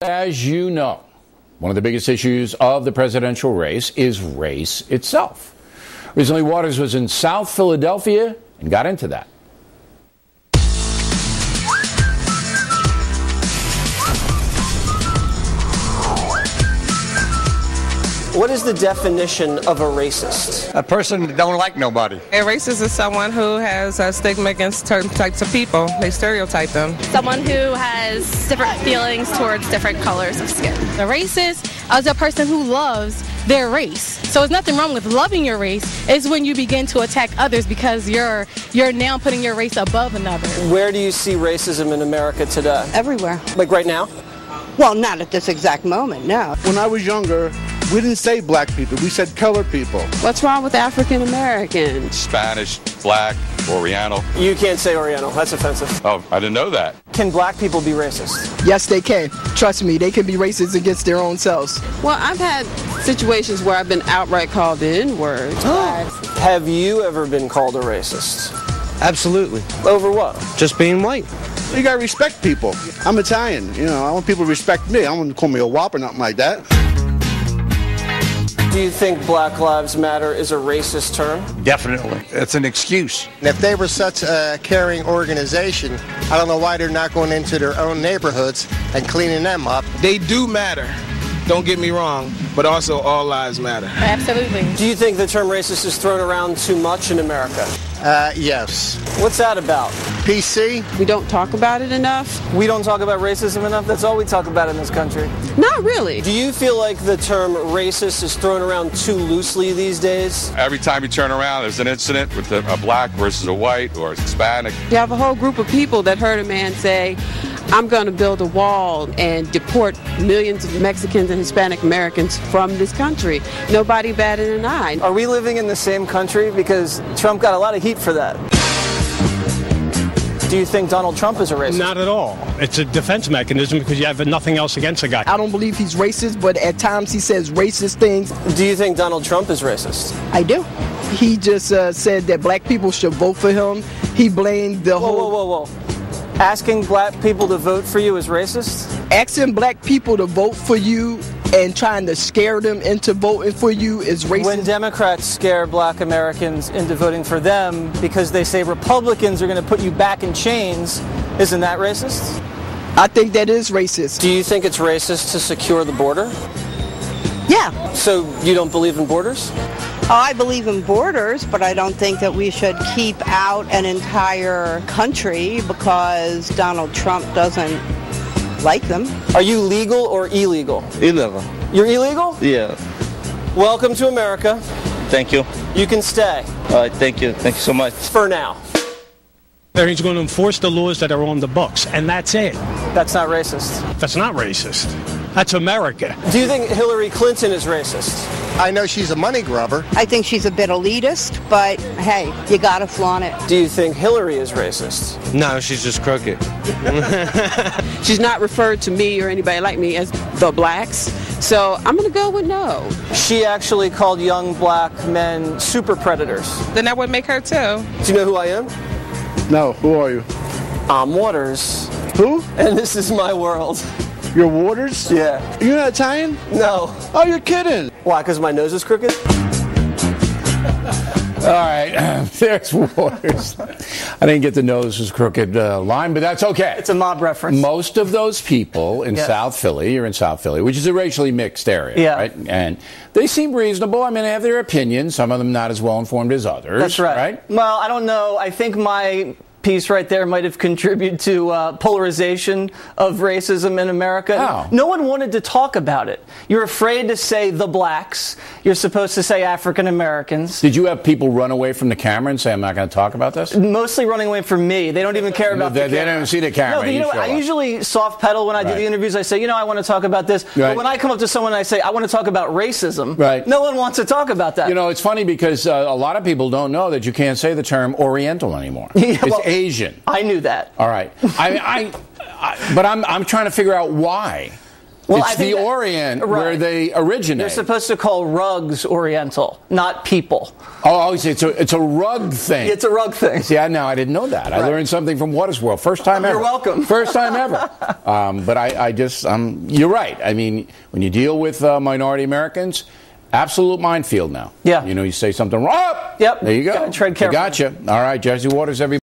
As you know, one of the biggest issues of the presidential race is race itself. Recently, Waters was in South Philadelphia and got into that. What is the definition of a racist? A person that don't like nobody. A racist is someone who has a stigma against certain types of people. They stereotype them. Someone who has different feelings towards different colors of skin. A racist is a person who loves their race. So there's nothing wrong with loving your race. It's when you begin to attack others because you're now putting your race above another. Where do you see racism in America today? Everywhere. Like right now? Well, not at this exact moment, no. When I was younger, we didn't say black people, we said colored people. What's wrong with African Americans? Spanish, black, Oriental. You can't say Oriental, that's offensive. Oh, I didn't know that. Can black people be racist? Yes, they can. Trust me, they can be racist against their own selves. Well, I've had situations where I've been outright called the N-word. Have you ever been called a racist? Absolutely. Over what? Just being white. You gotta respect people. I'm Italian, I want people to respect me. I don't want to call me a wop or nothing like that. Do you think Black Lives Matter is a racist term? Definitely. It's an excuse. If they were such a caring organization, I don't know why they're not going into their own neighborhoods and cleaning them up. They do matter. Don't get me wrong, but also all lives matter. Absolutely. Do you think the term racist is thrown around too much in America? Yes. What's that about? PC? We don't talk about it enough. We don't talk about racism enough? That's all we talk about in this country. Not really. Do you feel like the term racist is thrown around too loosely these days? Every time you turn around, there's an incident with a black versus a white or a Hispanic. You have a whole group of people that heard a man say, I'm going to build a wall and deport millions of Mexicans and Hispanic Americans from this country. Nobody batted an eye. Are we living in the same country? Because Trump got a lot of heat for that. Do you think Donald Trump is a racist? Not at all. It's a defense mechanism because you have nothing else against the guy. I don't believe he's racist, but at times he says racist things. Do you think Donald Trump is racist? I do. He just said that black people should vote for him. He blamed the whole... Whoa. Asking black people to vote for you is racist? Asking black people to vote for you and trying to scare them into voting for you is racist. When Democrats scare black Americans into voting for them because they say Republicans are going to put you back in chains, isn't that racist? I think that is racist. Do you think it's racist to secure the border? Yeah. So you don't believe in borders? Oh, I believe in borders, but I don't think that we should keep out an entire country because Donald Trump doesn't like them. Are you legal or illegal? Illegal. You're illegal? Yeah. Welcome to America. Thank you. You can stay. All right, thank you. Thank you so much. For now. He's going to enforce the laws that are on the books, and that's it. That's not racist. That's not racist. That's America. Do you think Hillary Clinton is racist? I know she's a money grubber. I think she's a bit elitist, but hey, you gotta flaunt it. Do you think Hillary is racist? No, she's just crooked. She's not referred to me or anybody like me as the blacks, so I'm going to go with no. She actually called young black men super predators. Then that would make her too. Do you know who I am? No, who are you? I'm Waters. Who? And this is my world. You're Waters? Yeah. You're not Italian? No. Oh, you're kidding. Why, because my nose is crooked? All right, there's Waters. I didn't get the nose was crooked line, but that's okay. It's a mob reference. Most of those people in South Philly, you're in South Philly, which is a racially mixed area, right? And they seem reasonable. I mean, they have their opinions, some of them not as well informed as others. That's right. Well, I don't know. I think my piece right there might have contributed to polarization of racism in America. How? No one wanted to talk about it. You're afraid to say the blacks. You're supposed to say African Americans. Did you have people run away from the camera and say, I'm not going to talk about this? Mostly running away from me. They don't even care about the camera. They don't see the camera. No, you know, I usually soft pedal when I do the interviews. I say, I want to talk about this. But when I come up to someone and I say, I want to talk about racism, no one wants to talk about that. It's funny because a lot of people don't know that you can't say the term Oriental anymore. It's Asian. I knew that. All right. But I'm trying to figure out why. Well, it's the Orient where they originate. You're supposed to call rugs Oriental, not people. Oh, it's a rug thing. It's a rug thing. See, I didn't know that. I learned something from Water's World. First time ever. You're welcome. First time ever. But you're right. I mean, when you deal with minority Americans, absolute minefield now. Yeah. You say something wrong. Yep. There you go. Tread carefully. Gotcha. All right, Jesse Waters, everybody.